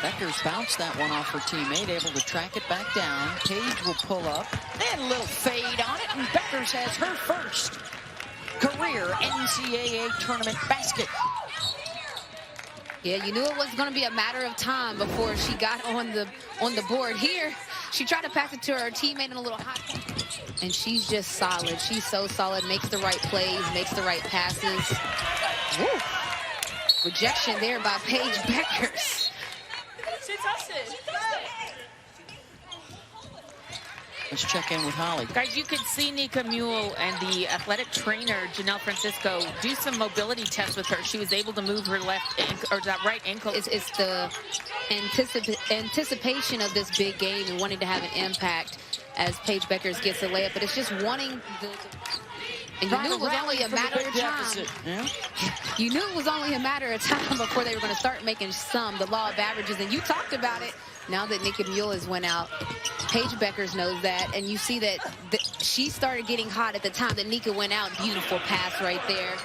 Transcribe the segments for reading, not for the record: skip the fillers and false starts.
Bueckers bounced that one off her teammate, able to track it back down. Paige will pull up, and a little fade on it, and Bueckers has her first career NCAA tournament basket. Yeah, you knew it was going to be a matter of time before she got on the board. Here, she tried to pass it to her teammate in a little hot, and she's just solid. She's so solid, makes the right plays, makes the right passes. Woo. Rejection there by Paige Bueckers. She touched it. Let's check in with Holly. Guys, you could see Nika Mule and the athletic trainer, Janelle Francisco, do some mobility tests with her. She was able to move her left ankle, or that right ankle. It's the anticipation of this big game and wanting to have an impact as Paige Bueckers gets a layup. But it's just wanting the... And you knew it was only a matter of time. Yeah. You knew it was only a matter of time before they were going to start making the law of averages. And you talked about it. Now that Nika Mule has went out, Paige Bueckers knows that. And you see that she started getting hot at the time that Nika went out. Beautiful pass right there.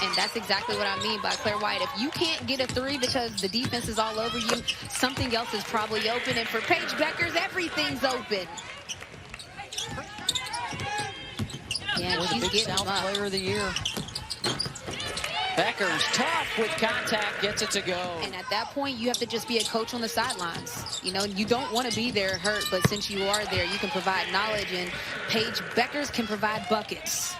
And that's exactly what I mean by Claire White. If you can't get a three because the defense is all over you, something else is probably open. And for Paige Bueckers, everything's open. Yeah, she's Big getting South up. Player of the Year. Bueckers, tough with contact, gets it to go. And at that point, you have to just be a coach on the sidelines. You know, you don't want to be there hurt, but since you are there, you can provide knowledge, and Paige Bueckers can provide buckets.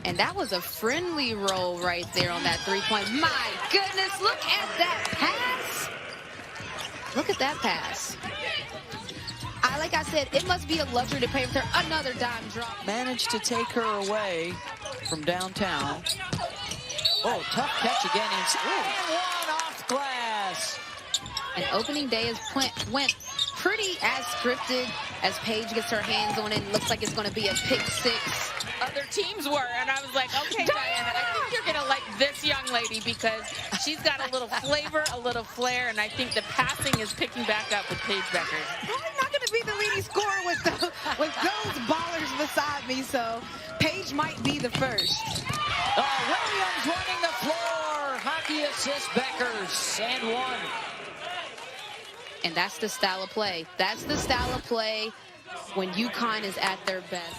And that was a friendly roll right there on that three-point. My goodness, look at that pass. Look at that pass. Like I said, it must be a luxury to pay with her another dime drop. Managed to take her away from downtown. Oh, tough catch again. And one off glass. And opening day went pretty as scripted as Paige gets her hands on it. It looks like it's going to be a pick six. Other teams were, and I was like, okay, Diana, I think you're going to like this young lady because she's got a little flavor, a little flair, and I think the passing is picking back up with Paige Bueckers. I'm not going to be the leading scorer with those ballers beside me, so Paige might be the first. Williams running the floor. Hockey assist Bueckers, and one. And that's the style of play. That's the style of play when UConn is at their best.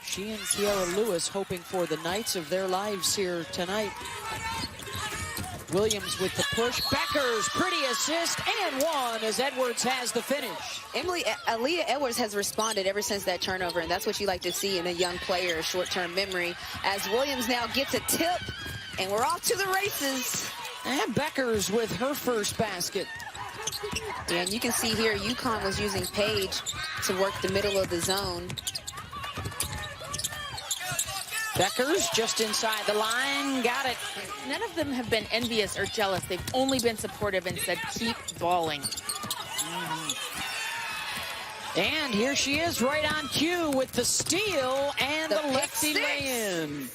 She and Kiara Lewis hoping for the nights of their lives here tonight. Williams with the push. Bueckers, pretty assist, and one as Edwards has the finish. Aaliyah Edwards has responded ever since that turnover, and that's what you like to see in a young player, short-term memory. As Williams now gets a tip, and we're off to the races. And Bueckers with her first basket. Yeah, and you can see here, UConn was using Paige to work the middle of the zone. Bueckers just inside the line, got it. None of them have been envious or jealous. They've only been supportive and said, keep balling. And here she is right on cue with the steal and the lefty lay-in.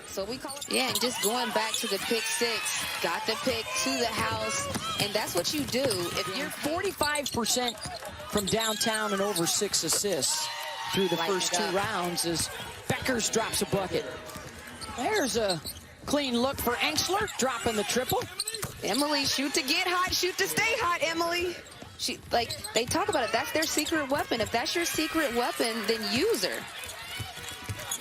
So we call it, yeah, and just going back to the pick six, got the pick to the house, and that's what you do. If you're 45% from downtown and over 6 assists through the first 2 rounds as Bueckers drops a bucket. There's a clean look for Enxler, dropping the triple. Emily, shoot to get hot, shoot to stay hot, Emily. They talk about it, that's their secret weapon. If that's your secret weapon, then use her.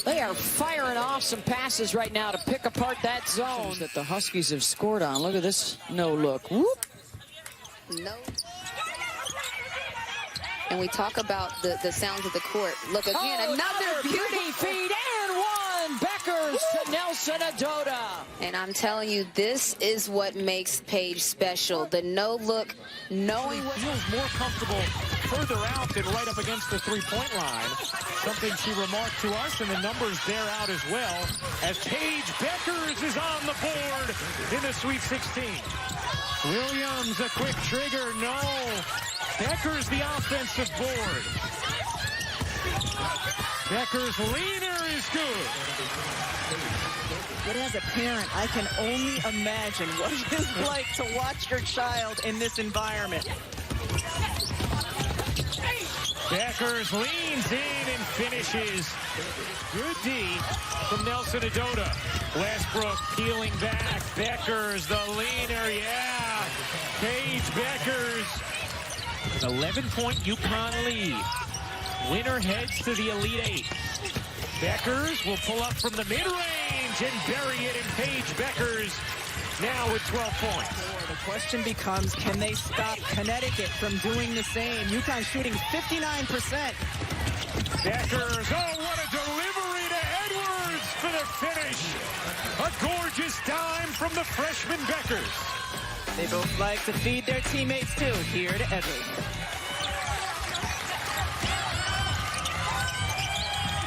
They are firing off some passes right now to pick apart that zone that the Huskies have scored on. Look at this no look. Whoop. No. And we talk about the sounds of the court. Look again, another beauty feed and one. Bueckers to Nelson Adota. And I'm telling you, this is what makes Paige special. The no look, knowing what feels more comfortable further out than right up against the three-point line. Something she remarked to us, and the numbers bear out as well, as Paige Bueckers is on the board in the Sweet 16. Williams, a quick trigger, no. Bueckers the offensive board. Bueckers leaner is good. But as a parent, I can only imagine what it is like to watch your child in this environment. Bueckers leans in and finishes. Good D from Nelson Adota. Westbrook peeling back. Bueckers, the leaner, yeah. Paige Bueckers. An 11-point UConn lead. Winner heads to the Elite Eight. Bueckers will pull up from the mid-range and bury it, and Paige Bueckers now with 12 points. The question becomes, can they stop Connecticut from doing the same? UConn shooting 59%. Bueckers, oh, what a delivery to Edwards for the finish. A gorgeous dime from the freshman Bueckers. They both like to feed their teammates too. Here to Edwards.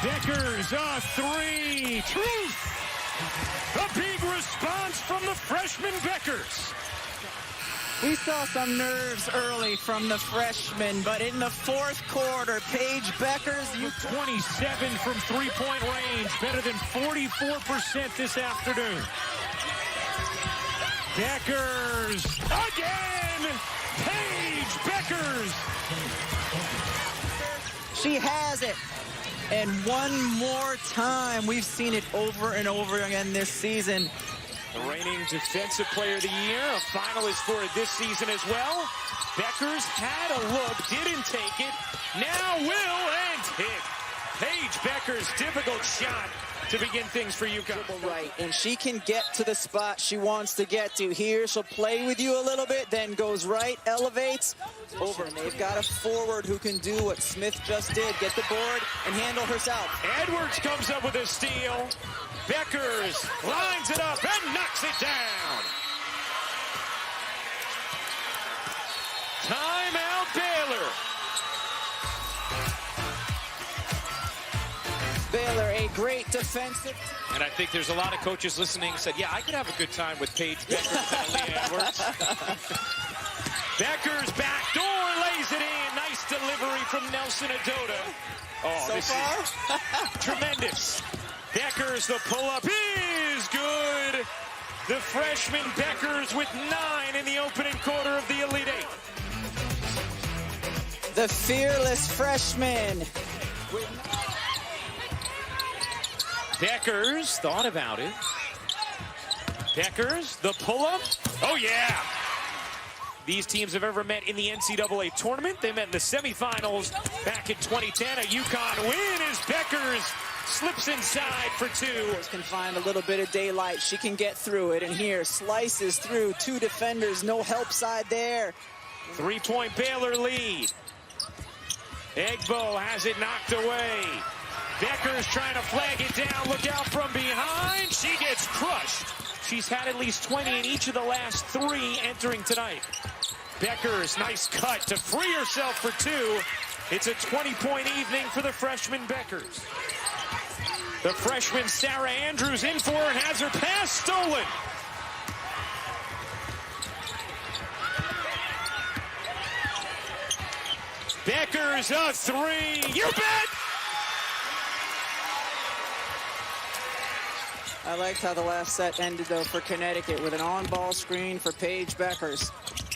Bueckers, a three. Truth. A big response from the freshman Bueckers. We saw some nerves early from the freshman, but in the fourth quarter, Paige Bueckers, 27 from three-point range, better than 44% this afternoon. Bueckers again. Paige Bueckers. she has it. And one more time, we've seen it over and over again this season. The reigning Defensive Player of the Year, a finalist for it this season as well. Bueckers had a look, didn't take it, now will and hit. Paige Bueckers, difficult shot to begin things for UConn. Right, and she can get to the spot she wants to get to. Here, she'll play with you a little bit, then goes right, elevates, over. And they've got a forward who can do what Smith just did, get the board and handle herself. Edwards comes up with a steal. Bueckers lines it up and knocks it down. Timeout Baylor. Baylor, a great defensive. And I think there's a lot of coaches listening said, yeah, I could have a good time with Paige Bueckers and Lee Edwards. Bueckers back door, lays it in. Nice delivery from Nelson Adota. Oh, So this far? is tremendous. Bueckers, the pull-up is good. The freshman Bueckers with 9 in the opening quarter of the Elite Eight. The fearless freshman. Bueckers thought about it. Bueckers, the pull-up. Oh, yeah. These teams have ever met in the NCAA tournament. They met in the semifinals back in 2010. A UConn win as Bueckers slips inside for 2. Can find a little bit of daylight. She can get through it. And here, slices through 2 defenders. No help side there. 3-point Baylor lead. Egbo has it knocked away. Bueckers trying to flag it down. Look out from behind. She gets crushed. She's had at least 20 in each of the last 3 entering tonight. Bueckers, nice cut to free herself for 2. It's a 20-point evening for the freshman Bueckers. The freshman Sarah Andrews in for her and has her pass stolen. Bueckers a 3. You bet! I liked how the last set ended, though, for Connecticut with an on-ball screen for Paige Bueckers.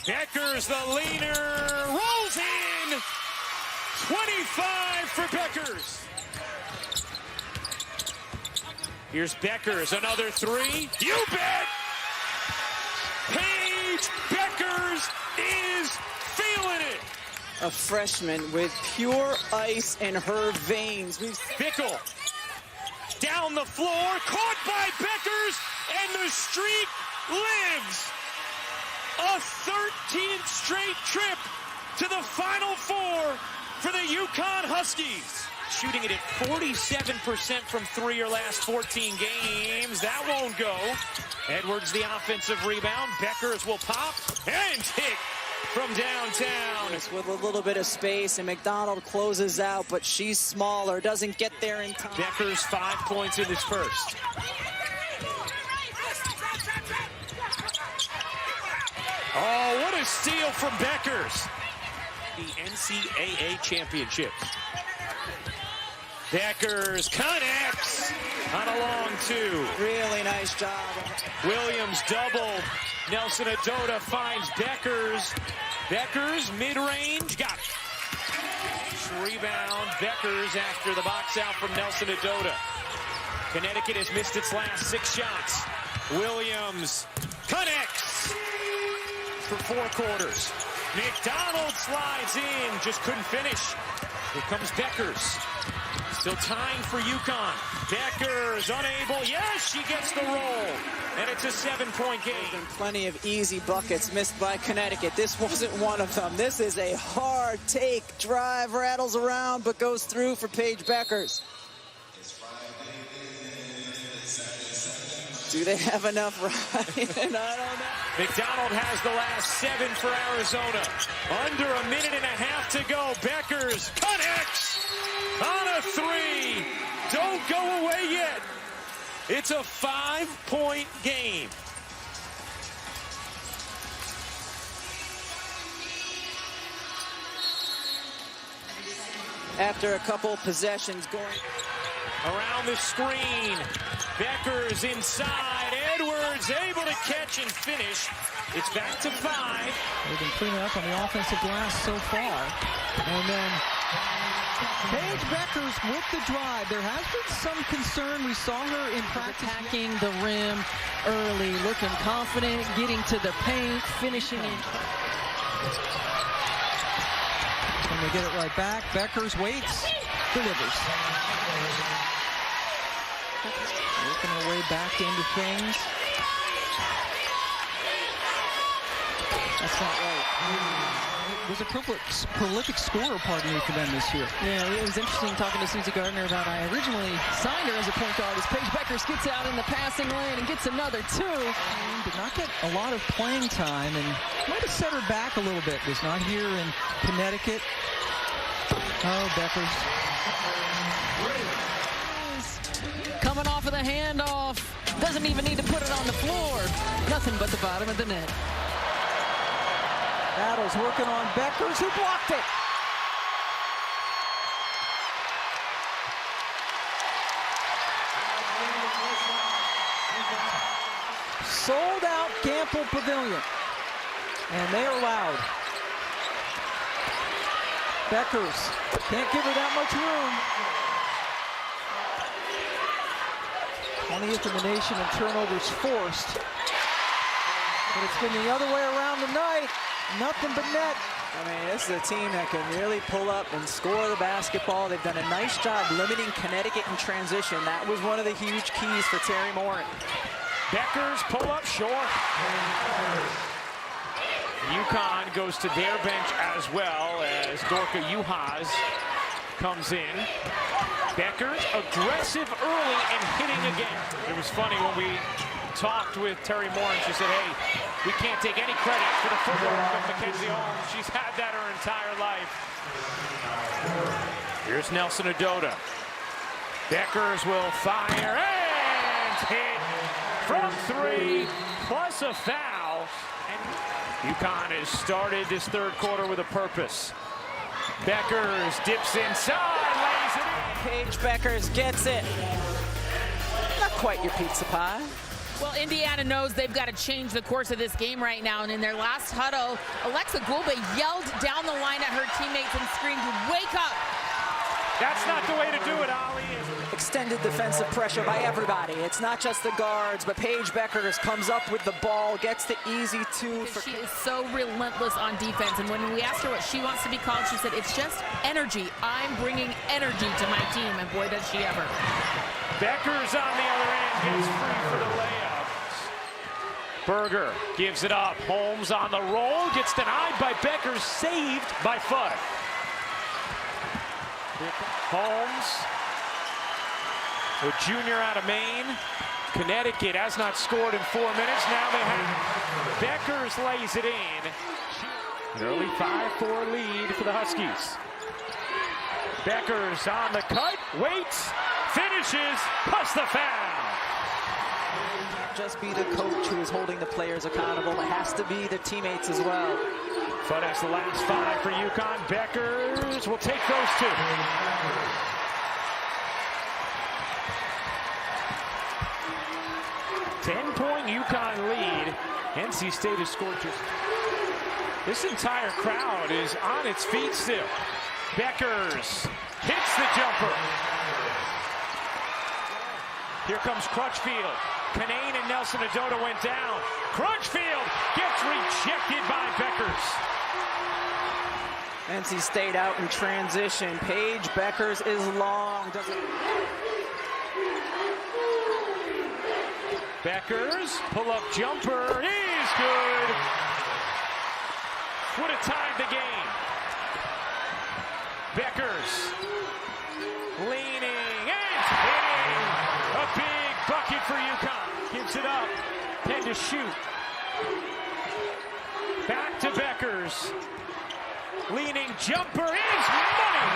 Bueckers, the leaner, rolls in. 25 for Bueckers. Here's Bueckers, another 3. You bet! Paige Bueckers is feeling it. A freshman with pure ice in her veins. Bickle down the floor, caught by Bueckers, and the streak lives. A 13th straight trip to the Final Four for the UConn Huskies. Shooting it at 47% from 3 her last 14 games. That won't go. Edwards the offensive rebound. Bueckers will pop and hit from downtown. With a little bit of space, and McDonald closes out, but she's smaller, doesn't get there in time. Bueckers 5 points in this first. Oh, what a steal from Bueckers. The NCAA championship. Bueckers connects on a long 2. Really nice job. Williams double. Nelson Adota finds Bueckers. Bueckers mid-range, got it. Rebound, Bueckers after the box out from Nelson Adota. Connecticut has missed its last 6 shots. Williams connects for 4 quarters. McDonald slides in, just couldn't finish. Here comes Bueckers. Still tying for UConn. Bueckers unable. Yes, she gets the roll. And it's a 7-point game. There's been plenty of easy buckets missed by Connecticut. This wasn't one of them. This is a hard take. Drive, rattles around, but goes through for Paige Bueckers. Do they have enough right? I don't know. McDonald has the last 7 for Arizona. Under a minute and a half to go. Bueckers connects on a 3. Don't go away yet. It's a 5-point game. After a couple possessions going around the screen, Bueckers inside, Edwards able to catch and finish. It's back to 5. They've been cleaning up on the offensive glass so far. And then Paige Bueckers with the drive. There has been some concern. We saw her in practice attacking the rim early, looking confident, getting to the paint, finishing in. And they get it right back. Bueckers waits, delivers. Working her way back into things. That's not right. Was a prolific scorer, pardon me, for them this year. Yeah, it was interesting talking to Susie Gardner about I originally signed her as a point guard as Paige Bueckers gets out in the passing lane and gets another 2. Did not get a lot of playing time and might have set her back a little bit. Was not here in Connecticut. Oh, Bueckers. Coming off of the handoff. Doesn't even need to put it on the floor. Nothing but the bottom of the net. Battles working on Bueckers, who blocked it. Sold out Gamble Pavilion. And they are loud. Bueckers can't give her that much room. 20th in the nation in turnovers forced. But it's been the other way around tonight. Nothing but net. I mean, this is a team that can really pull up and score the basketball. They've done a nice job limiting Connecticut in transition. That was one of the huge keys for Terry Morin. Bueckers pull up short. UConn goes to their bench as well as Dorka Juhas comes in. Bueckers aggressive early and hitting again. It was funny when we talked with Terry Morin. She said, hey, we can't take any credit for the footwork of Mackenzie Holmes. She's had that her entire life. Here's Nelson Adota. Bueckers will fire and hit from 3, plus a foul. And UConn has started this 3rd quarter with a purpose. Bueckers dips inside, lays it in. Paige Bueckers gets it. Not quite your pizza pie. Well, Indiana knows they've got to change the course of this game right now. And in their last huddle, Alexa Gulbe yelled down the line at her teammates and screamed, "Wake up!" That's not the way to do it, Ollie. Extended defensive pressure by everybody. It's not just the guards, but Paige Bueckers comes up with the ball, gets the easy 2. She is so relentless on defense. And when we asked her what she wants to be called, she said, it's just energy. I'm bringing energy to my team. And boy, does she ever. Bueckers on the other end gets free for the layup. Berger gives it up. Holmes on the roll, gets denied by Bueckers, saved by Fudd. Holmes, a junior out of Maine. Connecticut has not scored in 4 minutes. Now they have. Bueckers lays it in. An early 5-4 lead for the Huskies. Bueckers on the cut, waits, finishes, plus the foul. Just be the coach who is holding the players accountable. It has to be the teammates as well. But that's the last 5 for UConn. Bueckers will take those 2. Ten-point UConn lead. NC State has scored just. This entire crowd is on its feet still. Bueckers hits the jumper. Here comes Crutchfield. Canane and Nelson Adota went down. Crutchfield gets rejected by Bueckers. NC State out in transition. Paige Bueckers is long. Bueckers, pull-up jumper is good. Would have tied the game. Bueckers leaning and hitting. A big bucket for UConn. Gives it up. Penn to shoot. Back to Bueckers. Leaning jumper is money.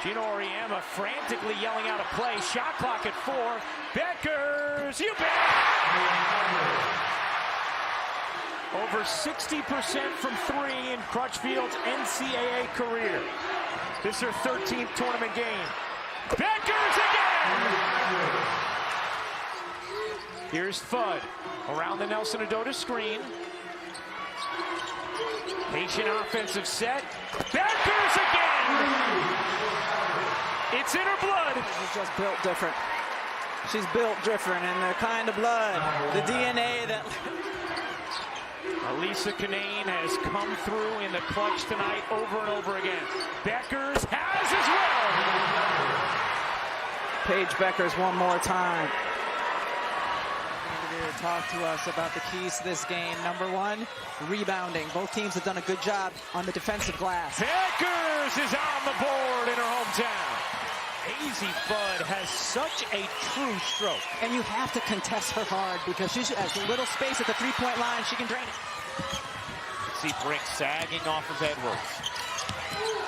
Gino Auriemma frantically yelling out a play. Shot clock at 4. Bueckers, you bet! Over 60% from 3 in Crutchfield's NCAA career. This is her 13th tournament game. Bueckers again! Here's Fudd around the Nelson Adota screen. Patient offensive set. Bueckers again! It's in her blood. She's just built different. She's built different, and the kind of blood, the DNA that... Elisa Canane has come through in the clutch tonight over and over again. Bueckers has as well. Paige Bueckers one more time. Talk to us about the keys to this game. Number 1, rebounding. Both teams have done a good job on the defensive glass. Bueckers is on the board in her hometown. Azzi Fudd has such a true stroke. And you have to contest her hard because she has a little space at the three-point line. She can drain it. See Brink sagging off of Edwards.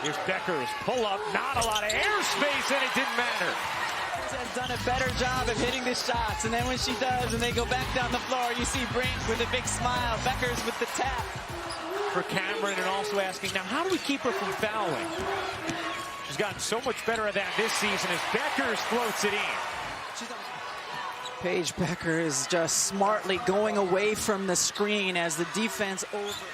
Here's Bueckers. Pull up, not a lot of airspace, and it didn't matter. Has done a better job of hitting the shots, and then when she does and they go back down the floor, you see Brink with a big smile, Bueckers with the tap. For Cameron, and also asking, now how do we keep her from fouling? She's gotten so much better at that this season as Bueckers floats it in. Paige Bueckers is just smartly going away from the screen as the defense over.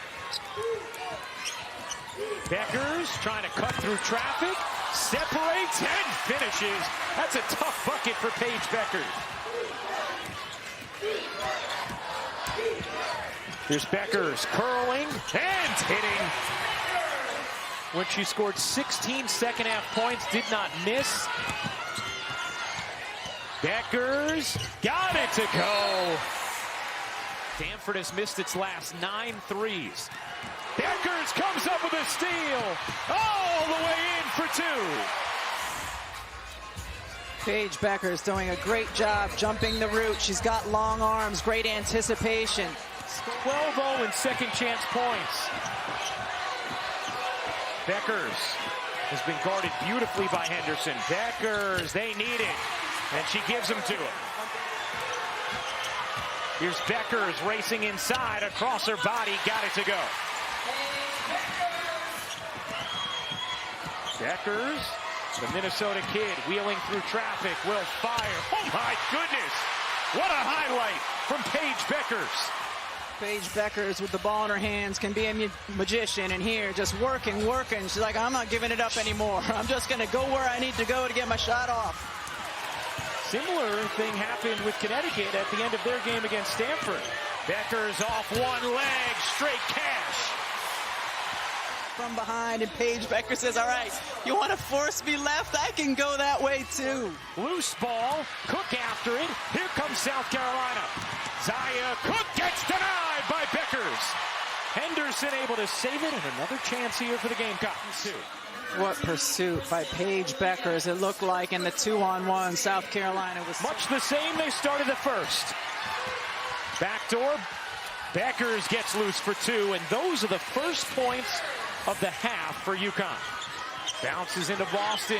Bueckers trying to cut through traffic, separates and finishes. That's a tough bucket for Paige Bueckers. Here's Bueckers curling and hitting. When she scored 16 second-half points, did not miss. Bueckers got it to go. Stanford has missed its last 9 threes. Bueckers comes up with a steal. All the way in for 2. Paige Bueckers doing a great job jumping the route. She's got long arms, great anticipation. 12-0 in second chance points. Bueckers has been guarded beautifully by Henderson. Bueckers, they need it. And she gives them to him. Here's Bueckers racing inside, across her body, got it to go. Bueckers, the Minnesota kid, wheeling through traffic, will fire. Oh my goodness! What a highlight from Paige Bueckers. Paige Bueckers with the ball in her hands can be a magician, and here just working. She's like, I'm not giving it up anymore. I'm just gonna go where I need to go to get my shot off. Similar thing happened with Connecticut at the end of their game against Stanford. Bueckers off one leg, straight cash. From behind, and Paige Bueckers says, all right, you want to force me left? I can go that way too. Loose ball, Cook after it. Here comes South Carolina. Zaya Cook gets denied by Bueckers. Henderson able to save it, and another chance here for the Gamecocks too. What pursuit by Paige Bueckers. It looked like in the 2-on-1, South Carolina was much the same. They started the first. Backdoor. Bueckers gets loose for 2, and those are the first points of the half for UConn. Bounces into Boston.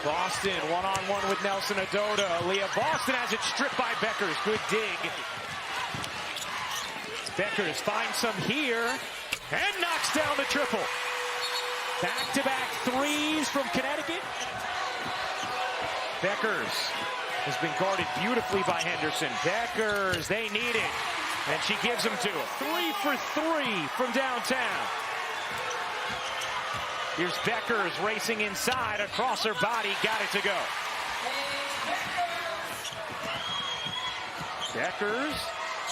Boston one-on-one with Nelson Adota. Leah Boston has it stripped by Bueckers. Good dig. Bueckers finds some here and knocks down the triple. Back-to-back threes from Connecticut. Bueckers has been guarded beautifully by Henderson. Bueckers, they need it. And she gives them to him. 3 for 3 from downtown. Here's Bueckers racing inside, across her body, got it to go. Bueckers,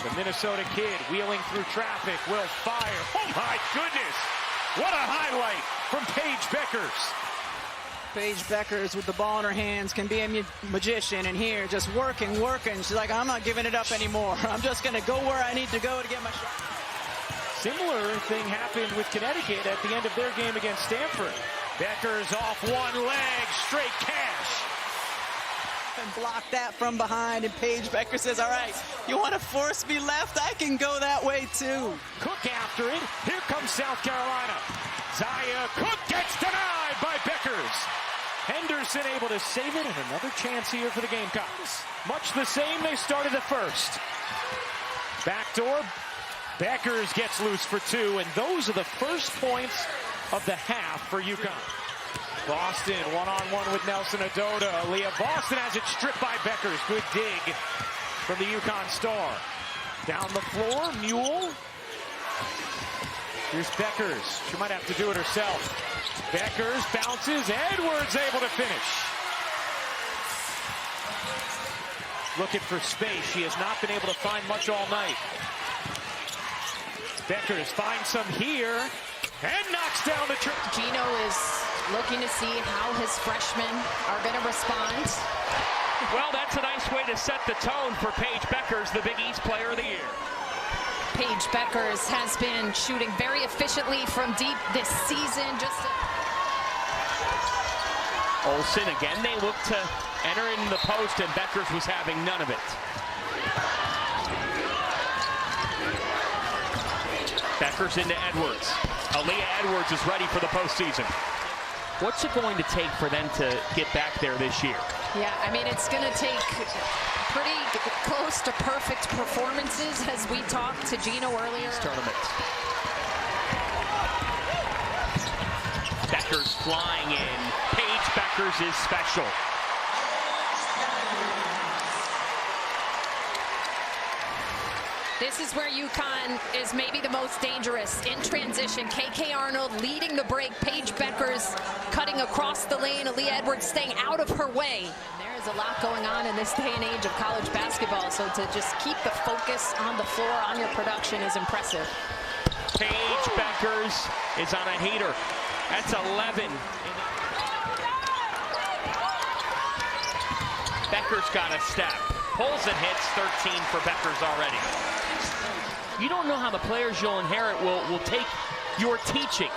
the Minnesota kid, wheeling through traffic, will fire. Oh my goodness! What a highlight from Paige Bueckers. Paige Bueckers with the ball in her hands can be a magician, and here just working. She's like, I'm not giving it up anymore. I'm just going to go where I need to go to get my shot. Similar thing happened with Connecticut at the end of their game against Stanford. Bueckers off one leg, straight cash. And block that from behind, and Paige Bueckers says, all right, you want to force me left? I can go that way too. Cook after it. Here comes South Carolina. Zaya Cook gets denied by Bueckers. Henderson able to save it, and another chance here for the Gamecocks. Much the same, they started the first. Backdoor. Bueckers gets loose for two, and those are the first points of the half for UConn. Boston one-on-one with Nelson Adota. Leah Boston has it stripped by Bueckers. Good dig from the UConn star. Down the floor, Mule. Here's Bueckers. She might have to do it herself. Bueckers bounces. Edwards able to finish. Looking for space. She has not been able to find much all night. Bueckers finds some here and knocks down the trick. Gino is looking to see how his freshmen are going to respond. Well, that's a nice way to set the tone for Paige Bueckers, the Big East Player of the Year. Paige Bueckers has been shooting very efficiently from deep this season. Olsen again, they look to enter in the post, and Bueckers was having none of it. Bueckers into Edwards. Aaliyah Edwards is ready for the postseason. What's it going to take for them to get back there this year? Yeah, I mean, it's going to take pretty close to perfect performances, as we talked to Gino earlier. Tournament. Bueckers flying in. Paige Bueckers is special. This is where UConn is maybe the most dangerous in transition. KK Arnold leading the break. Paige Bueckers cutting across the lane. Aaliyah Edwards staying out of her way. There is a lot going on in this day and age of college basketball, so to just keep the focus on the floor, on your production, is impressive. Paige Bueckers is on a heater. That's 11. Bueckers got a step. Pulls and hits. 13 for Bueckers already. You don't know how the players you'll inherit will take your teaching.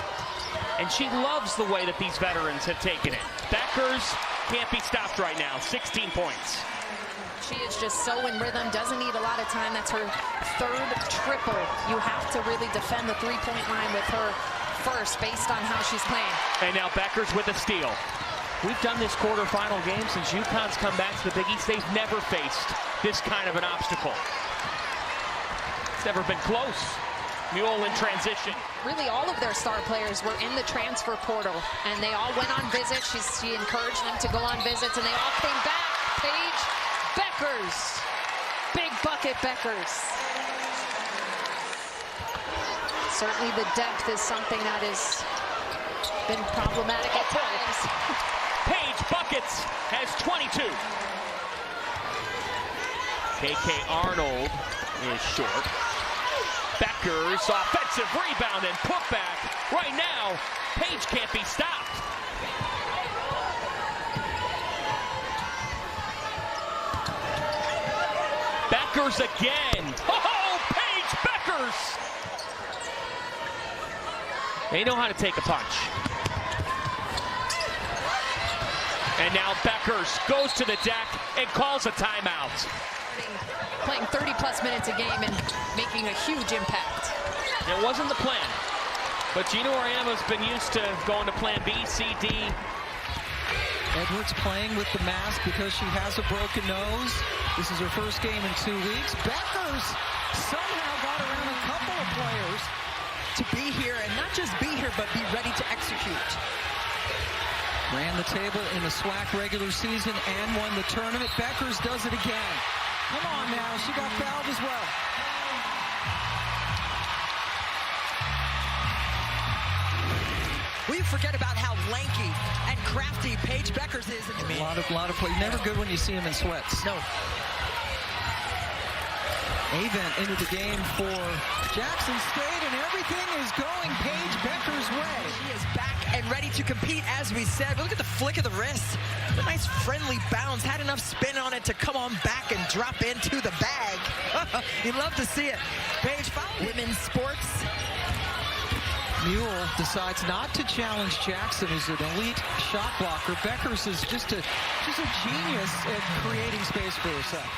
And she loves the way that these veterans have taken it. Bueckers can't be stopped right now. 16 points. She is just so in rhythm, doesn't need a lot of time. That's her third triple. You have to really defend the three-point line with her first based on how she's playing. And now Bueckers with a steal. We've done this quarterfinal game since UConn's come back to the Big East. They've never faced this kind of an obstacle. It's never been close. Mule in transition. Really, all of their star players were in the transfer portal, and they all went on visits. She encouraged them to go on visits, and they all came back. Paige Bueckers. Big bucket Bueckers. Certainly the depth is something that has been problematic at times. Paige Buckets has 22. KK Arnold is short. Bueckers, offensive rebound and putback. Right now, Paige can't be stopped. Bueckers again. Oh, Paige Bueckers! They know how to take a punch. And now Bueckers goes to the deck and calls a timeout. Playing 30-plus minutes a game and making a huge impact. It wasn't the plan, but Gino Auriemma's been used to going to plan B, C, D. Edwards playing with the mask because she has a broken nose. This is her first game in 2 weeks. Bueckers somehow got around a couple of players to be here, and not just be here, but be ready to execute. Ran the table in the SWAC regular season and won the tournament. Bueckers does it again. Come on now, she got fouled as well. We've forget about how lanky and crafty Paige Bueckers is. A lot of play. Never good when you see him in sweats. No. Avent into the game for Jackson State, and everything is going Paige Bueckers' way. She is back and ready to compete, as we said. Look at the flick of the wrist. A nice friendly bounce. Had enough spin on it to come on back and drop into the bag. You love to see it. Paige, women's sports. Mule decides not to challenge Jackson, who's an elite shot blocker. Bueckers is just a genius at creating space for herself.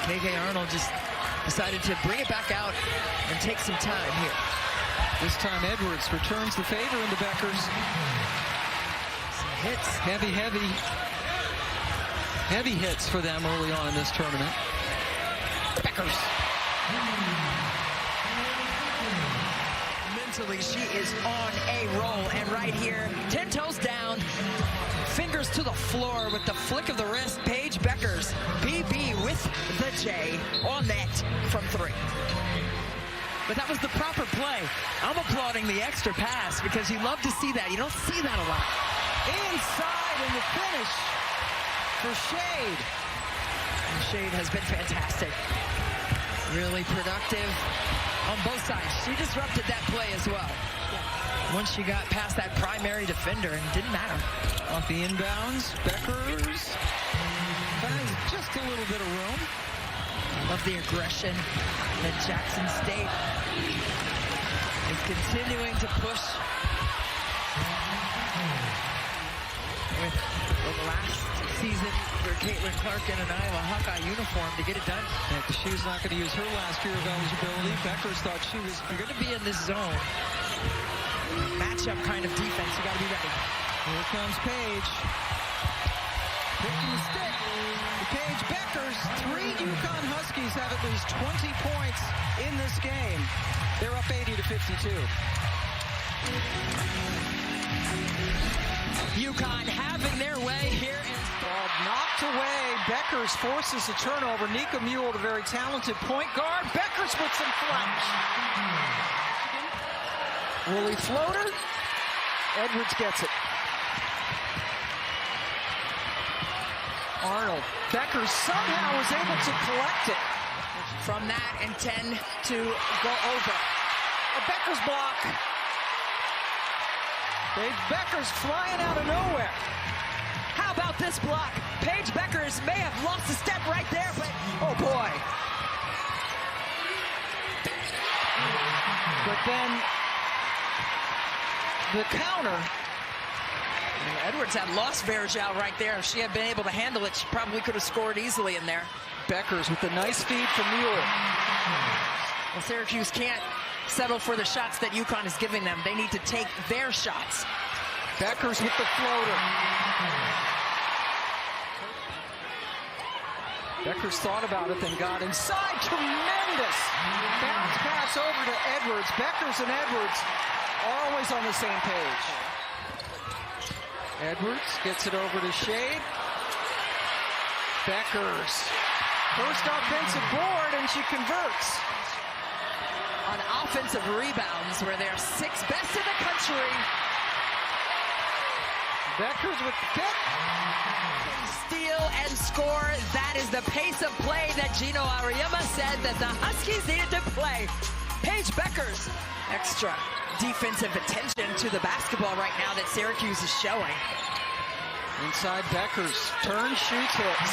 KK Arnold just decided to bring it back out and take some time here. This time Edwards returns the favor into Bueckers. Some hits. Heavy hits for them early on in this tournament. Bueckers. Mentally, she is on a roll, and right here, 10 toes down, fingers to the floor with the flick of the wrist. Paige Bueckers, PB with the J on net from 3. But that was the proper play. I'm applauding the extra pass because you love to see that. You don't see that a lot. Inside in the finish for Shade. And Shade has been fantastic. Really productive on both sides. She disrupted that play as well. Once she got past that primary defender, and it didn't matter. Off the inbounds, Bueckers finds just a little bit of room. Love the aggression that Jackson State is continuing to push with the last season for Caitlin Clark in an Iowa Hawkeye uniform to get it done. Yeah, she's not going to use her last year of eligibility. Bueckers thought she was going to be in this zone. Matchup kind of defense. You got to be ready. Here comes Paige. Picking the stick. Paige Bueckers. 3 UConn Huskies have at least 20 points in this game. They're up 80-52. UConn having their way here. Knocked away. Bueckers forces a turnover. Nika Mule, the very talented point guard. Bueckers with some flash. Willie floater. Edwards gets it. Arnold. Bueckers somehow was able to collect it. From that and 10 to go over. A Bueckers block. Paige Bueckers flying out of nowhere. How about this block? Paige Bueckers may have lost a step right there, but oh boy. But then the counter. And Edwards had lost Vergel right there. If she had been able to handle it, she probably could have scored easily in there. Bueckers with a nice feed from Mule. Well, Syracuse can't settle for the shots that UConn is giving them. They need to take their shots. Bueckers with the floater. Bueckers thought about it, then got inside. Tremendous bounce pass over to Edwards. Bueckers and Edwards always on the same page. Edwards gets it over to Shade. Bueckers. First offensive board, and she converts. On offensive rebounds, where they're 6th best in the country. Bueckers with the kick. Steal and score. That is the pace of play that Gino Auriemma said that the Huskies needed to play. Paige Bueckers, extra defensive attention to the basketball right now that Syracuse is showing. Inside Bueckers, turns, shoots, hits.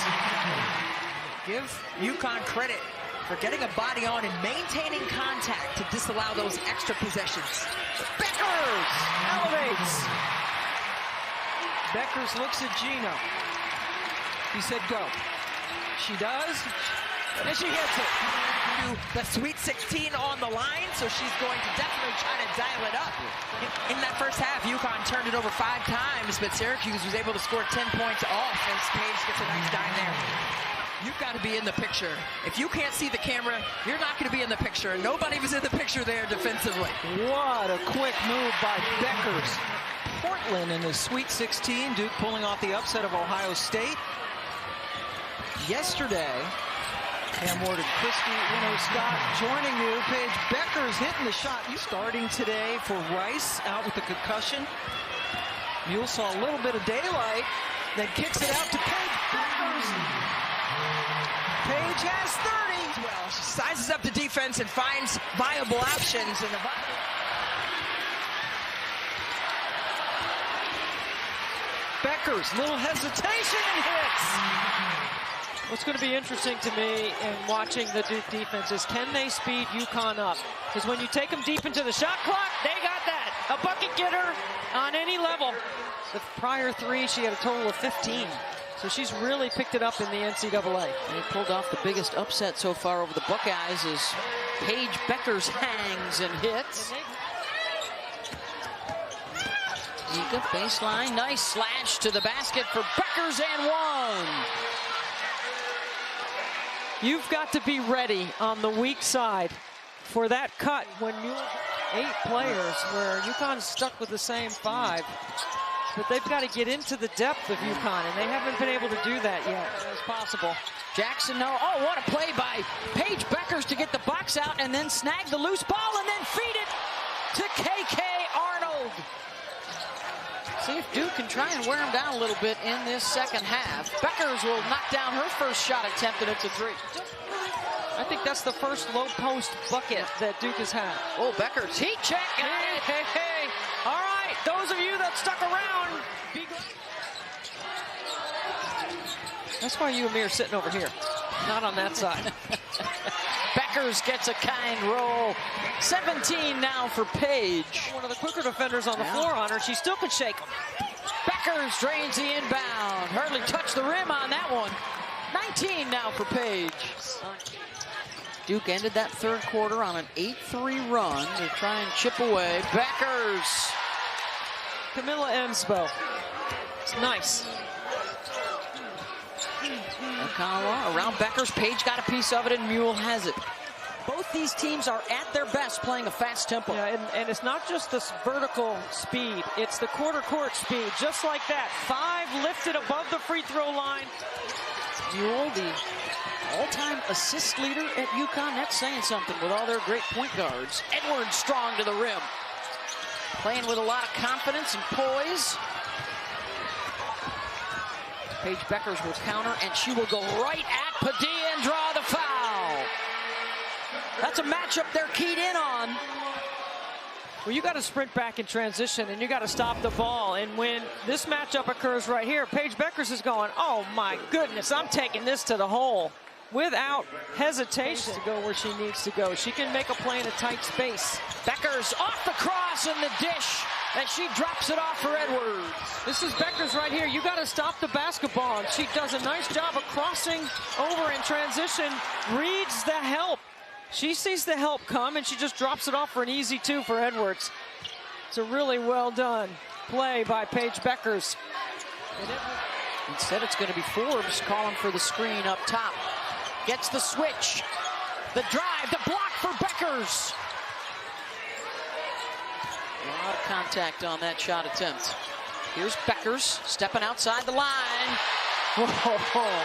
Give UConn credit for getting a body on and maintaining contact to disallow those extra possessions. Bueckers elevates. Bueckers looks at Gino. He said go. She does, and she hits it. The Sweet 16 on the line, so she's going to definitely try to dial it up. In that first half, UConn turned it over 5 times, but Syracuse was able to score 10 points off as Paige gets a nice dime there. You've got to be in the picture. If you can't see the camera, you're not going to be in the picture. Nobody was in the picture there defensively. What a quick move by Bueckers. Portland in the Sweet 16. Duke pulling off the upset of Ohio State. Yesterday, Cam Ward and Christy Scott joining you. Paige Bueckers hitting the shot. You starting today for Rice, out with a concussion. Mule saw a little bit of daylight, then kicks it out to Paige Bueckers. Paige has 30. Well, she sizes up the defense and finds viable options. And Bueckers, little hesitation and hits. What's going to be interesting to me in watching the Duke defense is, can they speed UConn up? Because when you take them deep into the shot clock, they got that. A bucket getter on any level. The prior 3, she had a total of 15. So she's really picked it up in the NCAA. They pulled off the biggest upset so far over the Buckeyes as Paige Bueckers hangs and hits. Nika baseline, nice slash to the basket for Bueckers and one. You've got to be ready on the weak side for that cut when you 8 players where UConn's stuck with the same 5. But they've got to get into the depth of UConn, and they haven't been able to do that yet. It's possible. Jackson, no. Oh, what a play by Paige Bueckers to get the box out and then snag the loose ball and then feed it to KK Arnold. See if Duke can try and wear him down a little bit in this second half. Bueckers will knock down her first shot attempt, and it's a 3. I think that's the first low post bucket that Duke has had. Oh, Bueckers, heat check. Hey. All right, those of you that stuck around, be glad. That's why you and me are sitting over here, not on that side. Bueckers gets a kind roll. 17 now for Paige. One of the quicker defenders on the floor on her. She still can shake them. Bueckers drains the inbound. Hardly touched the rim on that one. 19 now for Paige. Duke ended that third quarter on an 8-3 run to try and chip away. Bueckers. Camilla Ensbo. It's nice. Okala around Bueckers. Paige got a piece of it, and Mule has it. Both these teams are at their best playing a fast tempo. Yeah, and it's not just this vertical speed. It's the quarter court speed, just like that. 5 lifted above the free throw line. Mule, the all-time assist leader at UConn. That's saying something with all their great point guards. Edwards strong to the rim. Playing with a lot of confidence and poise. Paige Bueckers will counter, and she will go right at Padilla and draw the foul. That's a matchup they're keyed in on. Well, you got to sprint back in transition, and you got to stop the ball. And when this matchup occurs right here, Paige Bueckers is going, oh my goodness, I'm taking this to the hole without hesitation to go where she needs to go. She can make a play in a tight space. Bueckers off the cross and the dish, and she drops it off for Edwards. This is Bueckers right here. You got to stop the basketball, and she does a nice job of crossing over in transition, reads the help. She sees the help come, and she just drops it off for an easy 2 for Edwards. It's a really well done play by Paige Bueckers. Instead, it's going to be Forbes calling for the screen up top. Gets the switch. The drive, the block for Bueckers. A lot of contact on that shot attempt. Here's Bueckers stepping outside the line. Whoa.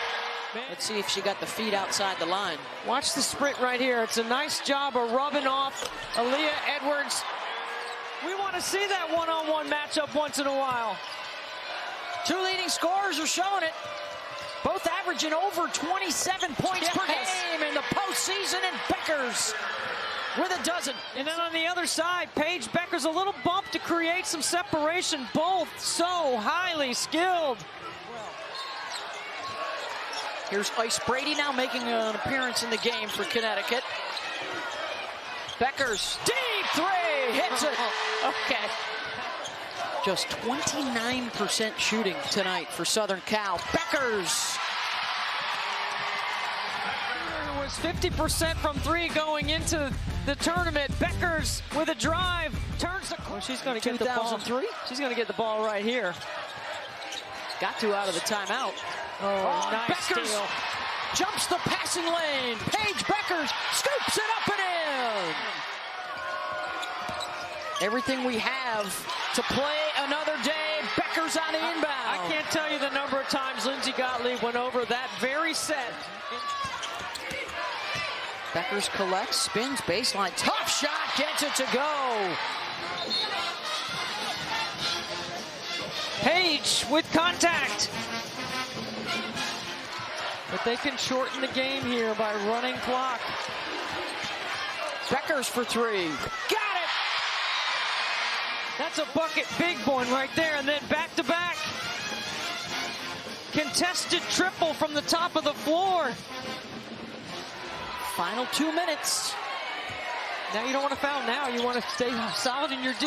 Let's see if she got the feet outside the line. Watch the sprint right here. It's a nice job of rubbing off Aaliyah Edwards. We want to see that one-on-one matchup once in a while. 2 leading scorers are showing it. Both averaging over 27 points per game in the postseason, and Bueckers with a dozen. And then on the other side, Paige Bueckers, a little bump to create some separation. Both so highly skilled. Here's Ice Brady now making an appearance in the game for Connecticut. Bueckers, deep 3, hits it. Okay. Just 29% shooting tonight for Southern Cal. Bueckers. It was 50% from 3 going into the tournament. Bueckers with a drive, turns the corner. She's going to get the ball. She's going to get the ball right here. Got to out of the timeout. Oh, nice Bueckers steal. Jumps the passing lane. Paige Bueckers scoops it up and in. Everything we have to play another day. Bueckers on the inbound. I can't tell you the number of times Lindsey Gottlieb went over that very set. Bueckers collects, spins, baseline, tough shot, gets it to go. Paige with contact. But they can shorten the game here by running clock. Bueckers for three. Got it! That's a bucket, big one right there, and then back-to-back. Contested triple from the top of the floor. Final 2 minutes. Now you don't want to foul now. You want to stay solid in your D.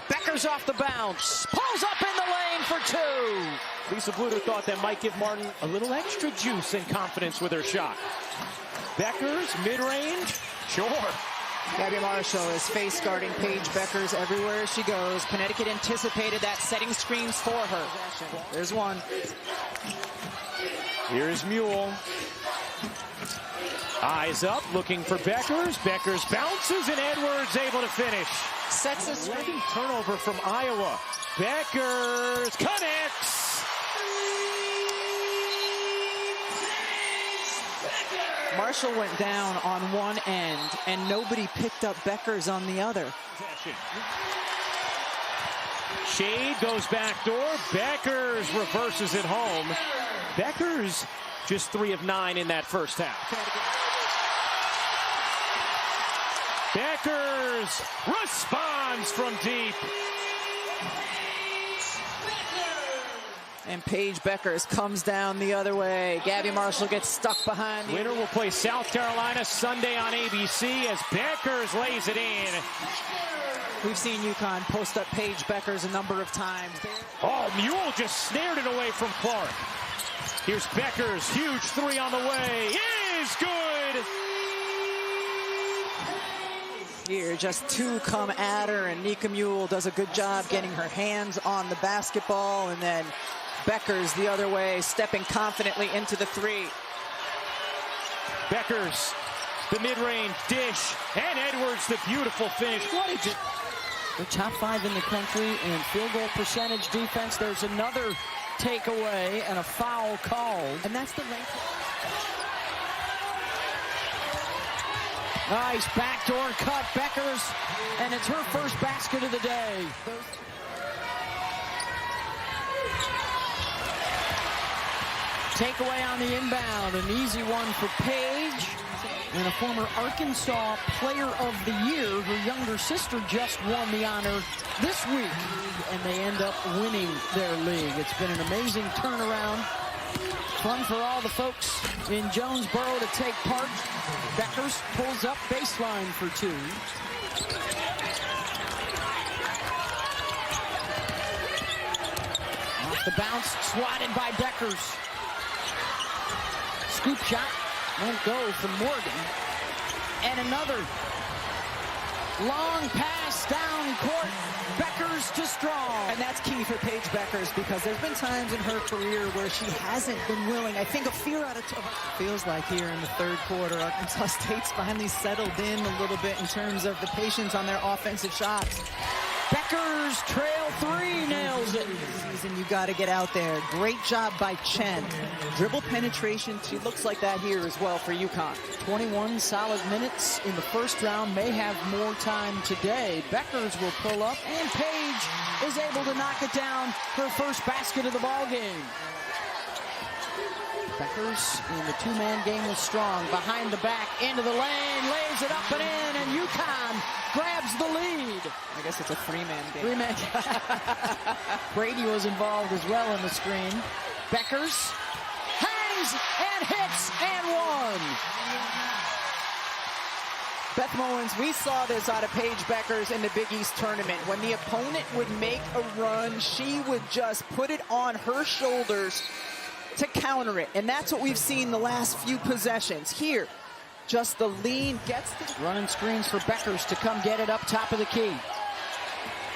Bueckers off the bounce. Pulls up in the lane for two. Lisa Bluter thought that might give Martin a little extra juice and confidence with her shot. Bueckers, mid-range, sure. Gabby Marshall is face guarding Paige Bueckers everywhere she goes. Connecticut anticipated that, setting screens for her. There's one. Here's Mule. Eyes up, looking for Bueckers. Bueckers bounces, and Edwards able to finish. Sets a screen. Turnover from Iowa. Bueckers connects. Marshall went down on one end, and nobody picked up Bueckers on the other. Shade goes back door. Bueckers reverses it home. Bueckers just 3 of 9 in that first half. Bueckers responds from deep. And Paige Bueckers comes down the other way. Gabby Marshall gets stuck behind. Winner will play South Carolina Sunday on ABC as Bueckers lays it in. We've seen UConn post up Paige Bueckers a number of times. Oh, Mule just snared it away from Clark. Here's Bueckers, huge three on the way. Is good. Here, just two come at her, and Nika Mule does a good job getting her hands on the basketball, and then Bueckers the other way, stepping confidently into the three. Bueckers, the mid-range dish, and Edwards, the beautiful finish. What is it? They're top 5 in the country in field goal percentage defense. There's another takeaway and a foul called. And that's the length. Nice backdoor cut, Bueckers, and it's her first basket of the day. Takeaway on the inbound, an easy one for Paige, and a former Arkansas Player of the Year. Her younger sister just won the honor this week, and they end up winning their league. It's been an amazing turnaround. Fun for all the folks in Jonesboro to take part. Bueckers pulls up baseline for two. Off the bounce, swatted by Bueckers. Scoop shot, won't go from Morgan. And another long pass down court. Bueckers to Strong. And that's key for Paige Bueckers, because there's been times in her career where she hasn't been willing. I think a fear out of feels like here in the third quarter, Arkansas State's finally settled in a little bit in terms of the patience on their offensive shots. Bueckers trail 3, nails it. Season, you got to get out there. Great job by Chen. Dribble penetration, she looks like that here as well for UConn. 21 solid minutes in the first round, may have more time today. Bueckers will pull up, and Paige is able to knock it down, her first basket of the ball game. Bueckers in the two-man game with Strong, behind the back, into the lane, lays it up and in, and UConn grabs the lead. I guess it's a three-man game. Three-man. Brady was involved as well in the screen. Bueckers hangs and hits and one. Beth Mowins, we saw this out of Paige Bueckers in the Big East tournament. When the opponent would make a run, she would just put it on her shoulders to counter it. And that's what we've seen the last few possessions. Here, just the lean gets the... Running screens for Bueckers to come get it up top of the key.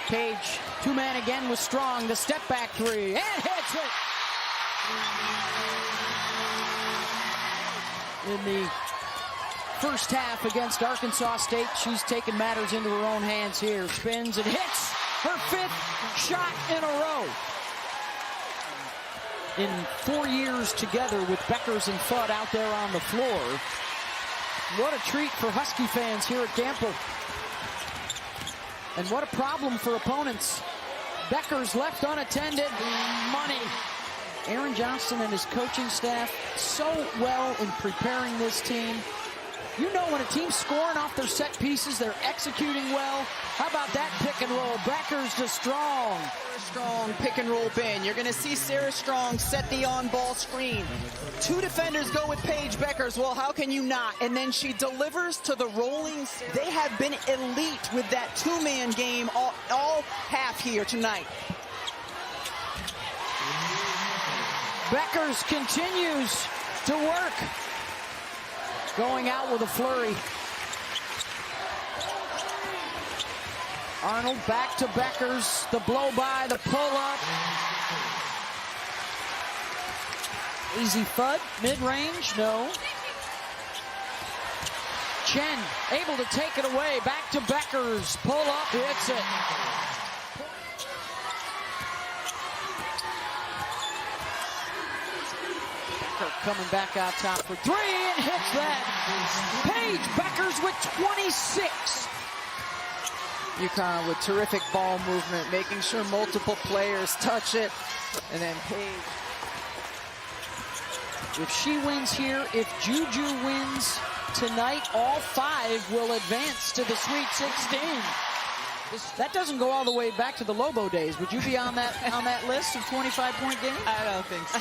Paige, two-man again with Strong, the step-back three, and hits it! In the first half against Arkansas State, she's taken matters into her own hands here. Spins and hits her 5th shot in a row. in 4 years together with Bueckers and Fudd out there on the floor. What a treat for Husky fans here at Campbell. And what a problem for opponents. Bueckers left unattended. Money. Aaron Johnston and his coaching staff so well in preparing this team. You know when a team's scoring off their set pieces, they're executing well. How about that pick and roll? Bueckers to Strong. Strong pick and roll bin. You're going to see Sarah Strong set the on-ball screen. 2 defenders go with Paige Bueckers. Well, how can you not? And then she delivers to the rolling. They have been elite with that 2-man game all half here tonight. Bueckers continues to work. Going out with a flurry. Arnold back to Bueckers. The blow by, the pull up. Easy Fudd, mid-range, no. Chen able to take it away. Back to Bueckers. Pull up, hits it. Coming back out top for 3 and hits that. Paige Bueckers with 26. UConn with terrific ball movement, making sure multiple players touch it. And then Paige. If she wins here, if Juju wins tonight, all 5 will advance to the Sweet 16. That doesn't go all the way back to the Lobo days. Would you be on that list of 25-point games? I don't think so.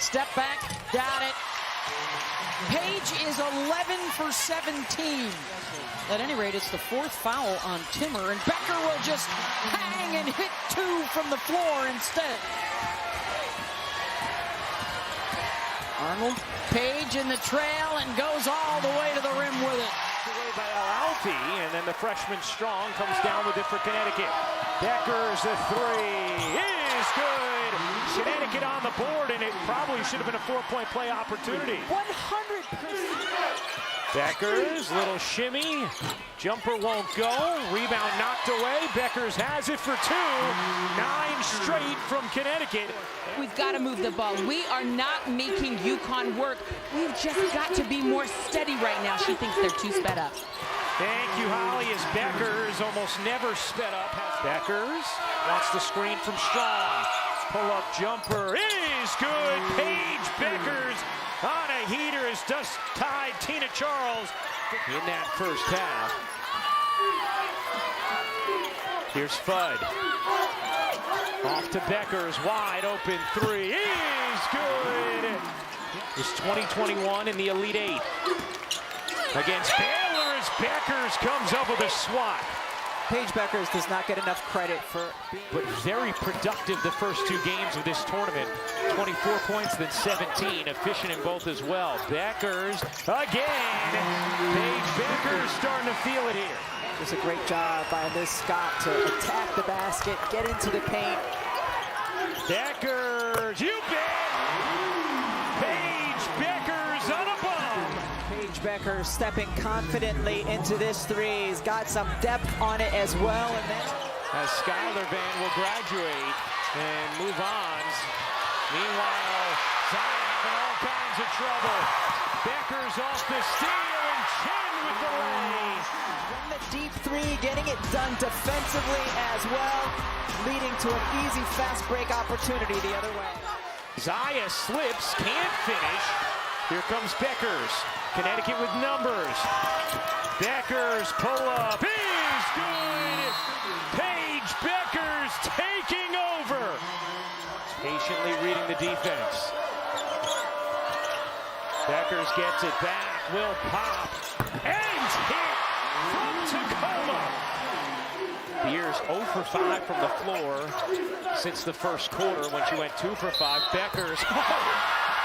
Step back, got it. Paige is 11 for 17. At any rate, it's the 4th foul on Timmer, and Becker will just hang and hit 2 from the floor instead. Arnold, Paige in the trail and goes all the way to the rim with it. Away by Al-Alfi, and then the freshman Strong comes down with it for Connecticut. Bueckers, the 3 is good. Connecticut on the board, and it probably should have been a 4-point play opportunity. 100%. Bueckers, little shimmy. Jumper won't go. Rebound knocked away. Bueckers has it for 2. 9 straight from Connecticut. We've got to move the ball. We are not making UConn work. We've just got to be more steady right now. She thinks they're too sped up. Thank you, Holly, as Bueckers almost never sped up. Bueckers wants the screen from Strong. Pull-up jumper is good. Paige Bueckers on a heater as dust tied Tina Charles in that first half. Here's Fudd. Off to Bueckers, wide open 3 is good. It's 2021 in the Elite 8. Against Baylor as Bueckers comes up with a swat. Paige Bueckers does not get enough credit for being... But very productive the first 2 games of this tournament. 24 points, then 17. Efficient in both as well. Bueckers again. Paige Bueckers starting to feel it here. It's a great job by Liz Scott to attack the basket, get into the paint. Bueckers, you bet! Paige Bueckers on a bomb. Paige Bueckers stepping confidently into this 3. He's got some depth on it as well. And then as Skylar Van will graduate and move on. Meanwhile, Zion having all kinds of trouble. Bueckers off the steal and Chen with the lay. From the deep 3, getting it done defensively as well, leading to an easy fast break opportunity the other way. Zaya slips, can't finish. Here comes Bueckers. Connecticut with numbers. Bueckers pull up is good. Paige Bueckers taking over. Patiently reading the defense. Bueckers gets it back, will pop, and hit from Tacoma. Beers 0 for 5 from the floor since the first quarter when she went 2 for 5. Bueckers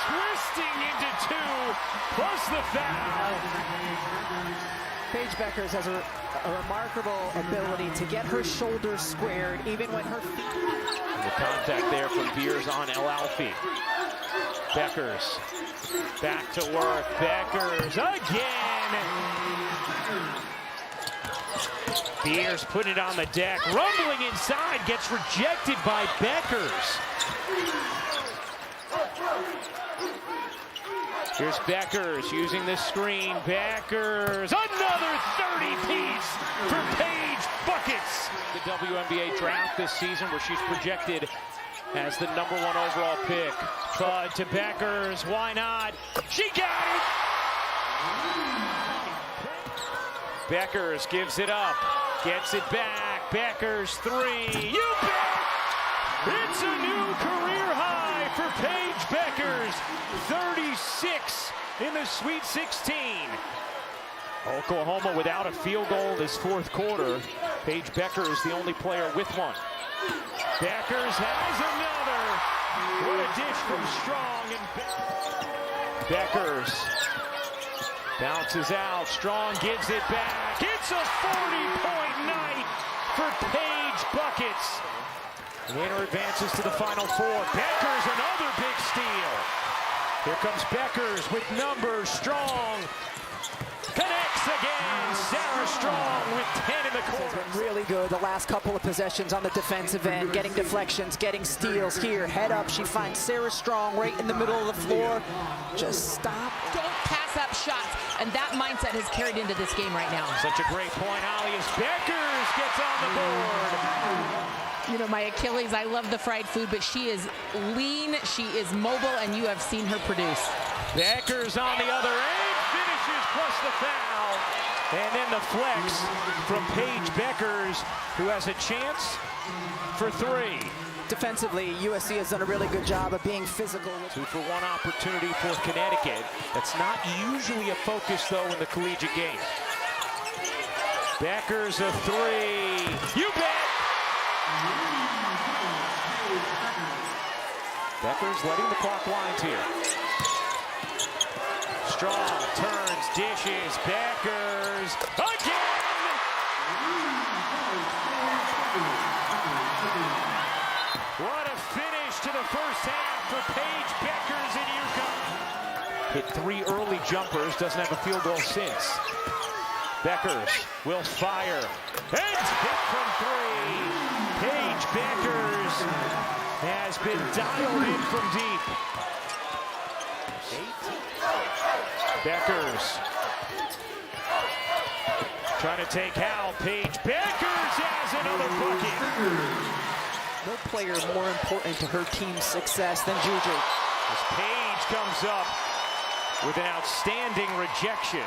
twisting into 2, plus the foul. Paige Bueckers has a remarkable ability to get her shoulders squared even when her feet... The contact there from Beers on Al-Alfi. Bueckers back to work. Bueckers again. Beers put it on the deck. Rumbling inside, gets rejected by Bueckers. Here's Bueckers using the screen. Bueckers, another 30-piece for Paige Bueckers. The WNBA draft this season where she's projected as the #1 overall pick. But to Bueckers, why not? She got it! Bueckers gives it up, gets it back. Bueckers 3, you bet! It's a new career high for Paige Bueckers. 36 in the Sweet 16. Oklahoma without a field goal this fourth quarter. Paige Bueckers the only player with one. Bueckers has another. What a dish from Strong. And Bueckers bounces out. Strong gives it back. It's a 40-point night for Paige Bueckers. Winner advances to the Final Four. Bueckers, another big steal. Here comes Bueckers with numbers. Strong connects again. Sarah Strong with 10 in the quarter. Been really good the last couple of possessions on the defensive end, getting deflections, getting steals. Here, head up, she finds Sarah Strong right in the middle of the floor. Just stop. Don't pass up shots, and that mindset has carried into this game right now. Such a great point, Ollie, as Bueckers gets on the board. You know, my Achilles, I love the fried food, but she is lean, she is mobile, and you have seen her produce. Bueckers on the other end, finishes plus the foul. And then the flex from Paige Bueckers, who has a chance for 3. Defensively, USC has done a really good job of being physical. 2-for-1 opportunity for Connecticut. That's not usually a focus, though, in the collegiate game. Bueckers a 3. You bet! Bueckers letting the clock wind here. Strong turns, dishes, Bueckers again! What a finish to the first half for Paige Bueckers in UConn. Hit 3 early jumpers, doesn't have a field goal since. Bueckers will fire, and hit from 3. Paige Bueckers has been dialed in from deep. Bueckers trying to take out. Paige Bueckers has another bucket. No player more important to her team's success than Juju. As Paige comes up with an outstanding rejection.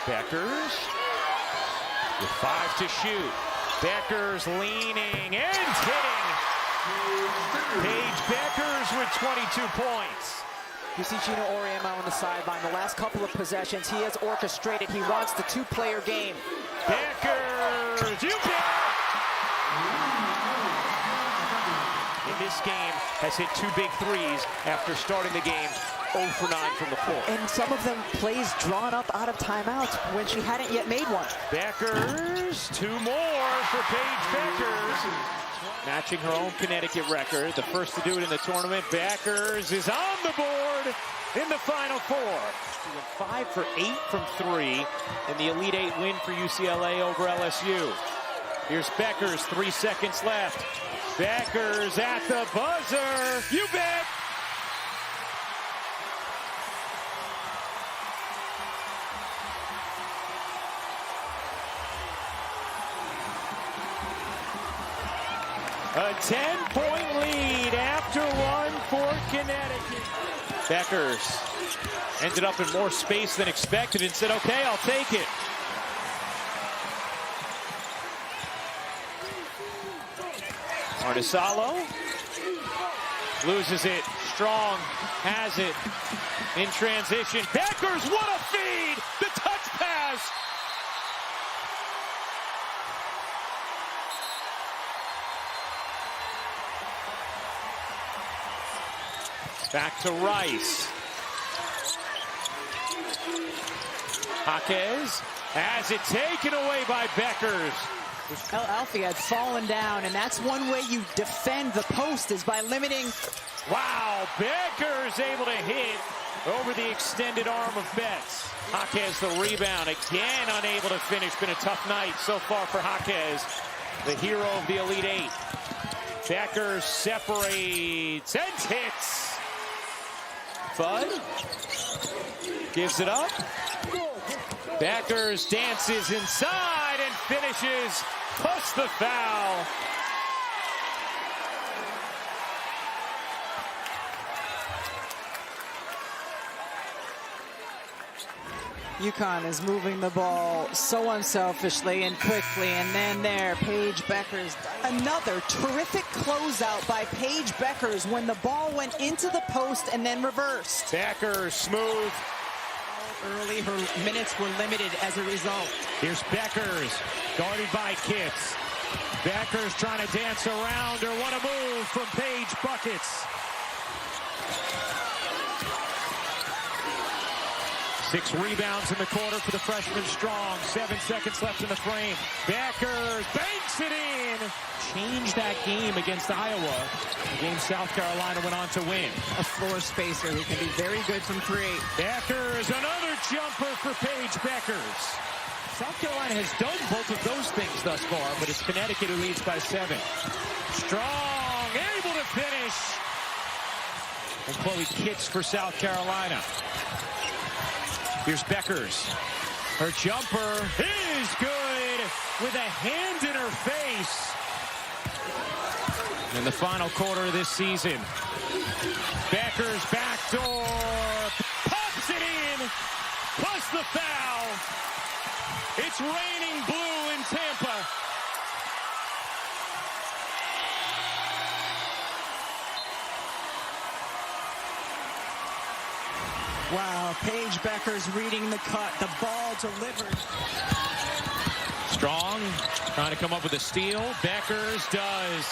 Bueckers with 5 to shoot. Bueckers leaning and hitting. Paige Bueckers with 22 points. You see Gino Auriemma on the sideline. The last couple of possessions, he has orchestrated. He wants the 2-player game. Bueckers, you bet! In this game, has hit 2 big threes after starting the game 0 for 9 from the floor. And some of them plays drawn up out of timeouts when she hadn't yet made one. Bueckers, 2 more for Paige Bueckers. Matching her own Connecticut record, the first to do it in the tournament. Bueckers is on the board in the Final Four. 5 for 8 from 3 in the Elite 8 win for UCLA over LSU. Here's Bueckers, 3 seconds left. Bueckers at the buzzer. You bet! A 10-point lead after 1 for Connecticut. Bueckers ended up in more space than expected and said, okay, I'll take it. Artisalo loses it. Strong has it in transition. Bueckers, what a feed! The touch pass! Back to Rice. Jaquez has it taken away by Bueckers. Alfie had fallen down, and that's one way you defend the post is by limiting. Wow, Bueckers able to hit over the extended arm of Betts. Jaquez the rebound, again unable to finish. Been a tough night so far for Jaquez, the hero of the Elite 8. Bueckers separates and hits. Fudd gives it up. Bueckers dances inside and finishes. Plus the foul. UConn is moving the ball so unselfishly and quickly, and then there, Paige Bueckers. Another terrific closeout by Paige Bueckers when the ball went into the post and then reversed. Bueckers smooth. Early, her minutes were limited as a result. Here's Bueckers, guarded by Kitts. Bueckers trying to dance around her. What a move from Paige Buckets. 6 rebounds in the quarter for the freshman Strong. 7 seconds left in the frame. Bueckers banks it in. Changed that game against Iowa. The game South Carolina went on to win. A floor spacer who can be very good from 3. Bueckers, another jumper for Paige Bueckers. South Carolina has done both of those things thus far, but it's Connecticut who leads by 7. Strong, able to finish. And Chloe Kitts for South Carolina. Here's Bueckers. Her jumper is good with a hand in her face. In the final quarter of this season, Bueckers backdoor, pops it in, plus the foul. It's raining blue in Tampa. Wow, Paige Bueckers reading the cut. The ball delivered. Strong trying to come up with a steal. Bueckers does.